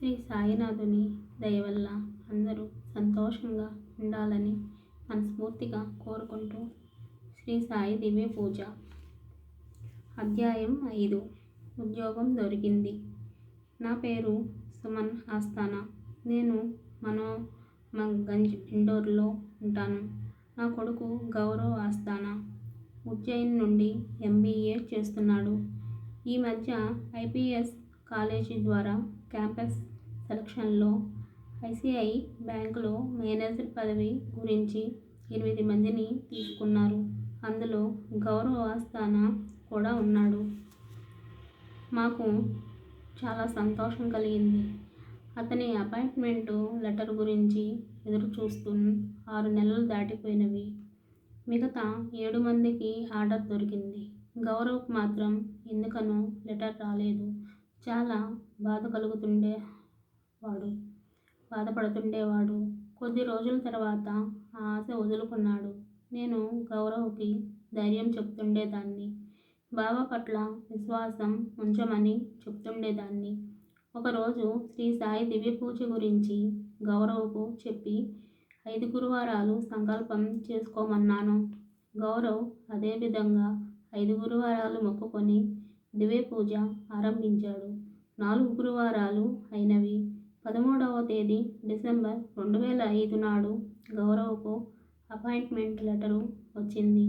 శ్రీ సాయినాథుని దయ వల్ల అందరూ సంతోషంగా ఉండాలని మనస్ఫూర్తిగా కోరుకుంటూ శ్రీ సాయి దివ్య పూజ. అధ్యాయం 5. ఉద్యోగం దొరికింది. నా పేరు సుమన్ ఆస్థానా. నేను మనోమంగంజ్ ఇండోర్లో ఉంటాను. నా కొడుకు గౌరవ్ ఆస్థానా ఉజ్జయిన్ నుండి MBA చేస్తున్నాడు. ఈ మధ్య IPS కాలేజీ ద్వారా క్యాంపస్ సెలక్షన్లో ICI బ్యాంకులో మేనేజర్ పదవి గురించి 8 మందిని తీసుకున్నారు. అందులో గౌరవ్ ఆస్థానా కూడా ఉన్నాడు. మాకు చాలా సంతోషం కలిగింది. అతని అపాయింట్మెంటు లెటర్ గురించి ఎదురు చూస్తూ 6 నెలలు దాటిపోయినవి. మిగతా 7 మందికి ఆర్డర్ దొరికింది. గౌరవ్కు మాత్రం ఎందుకనో లెటర్ రాలేదు. చాలా బాధపడుతుండేవాడు. కొద్ది రోజుల తర్వాత ఆ ఆశ వదులుకున్నాడు. నేను గౌరవ్కి ధైర్యం చెప్తుండేదాన్ని. బాబా పట్ల విశ్వాసం ఉంచమని చెప్తుండేదాన్ని. ఒకరోజు శ్రీ సాయి దివ్య పూజ గురించి గౌరవ్కు చెప్పి 5 గురువారాలు సంకల్పం చేసుకోమన్నాను. గౌరవ్ అదేవిధంగా 5 గురువారాలు మొక్కుకొని దివ్య పూజ ఆరంభించాడు. 4 గురువారాలు అయినవి. 13వ తేదీ డిసెంబర్ 2005 నాడు గౌరవ్కు అపాయింట్మెంట్ లెటరు వచ్చింది.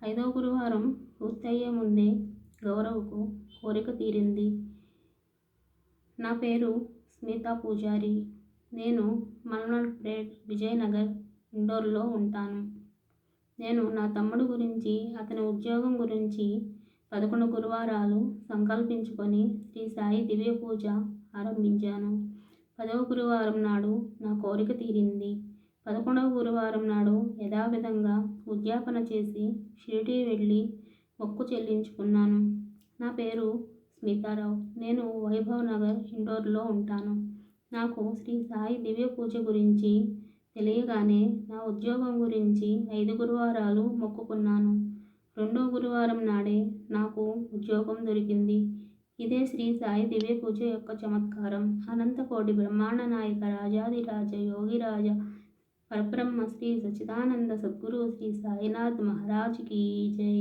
5వ గురువారం పూర్తయ్యే ముందే గౌరవ్కు కోరిక తీరింది. నా పేరు స్మితా పూజారి. నేను మల్మల్పేట్, విజయనగర్, ఇండోర్లో ఉంటాను. నేను నా తమ్ముడు గురించి, అతని ఉద్యోగం గురించి 11 గురువారాలు సంకల్పించుకొని శ్రీ సాయి దివ్య పూజ ఆరంభించాను. 10వ గురువారం నాడు నా కోరిక తీరింది. 11వ గురువారం నాడు యథావిధంగా ఉద్యాపన చేసి షిరిడీ వెళ్ళి మొక్కు చెల్లించుకున్నాను. నా పేరు స్మితారావు. నేను వైభవ్ నగర్, ఇండోర్లో ఉంటాను. నాకు శ్రీ సాయి దివ్య పూజ గురించి తెలియగానే నా ఉద్యోగం గురించి 5 గురువారాలు మొక్కుకున్నాను. 2వ గురువారం నాడే నాకు ఉద్యోగం దొరికింది. ఇదే శ్రీ సాయి దివ్య పూజ యొక్క చమత్కారం. అనంతకోటి బ్రహ్మాండ నాయక రాజాధిరాజ యోగిరాజ పరబ్రహ్మ శ్రీ సచ్చిదానంద సద్గురు శ్రీ సాయినాథ్ మహారాజ్ కీ జై.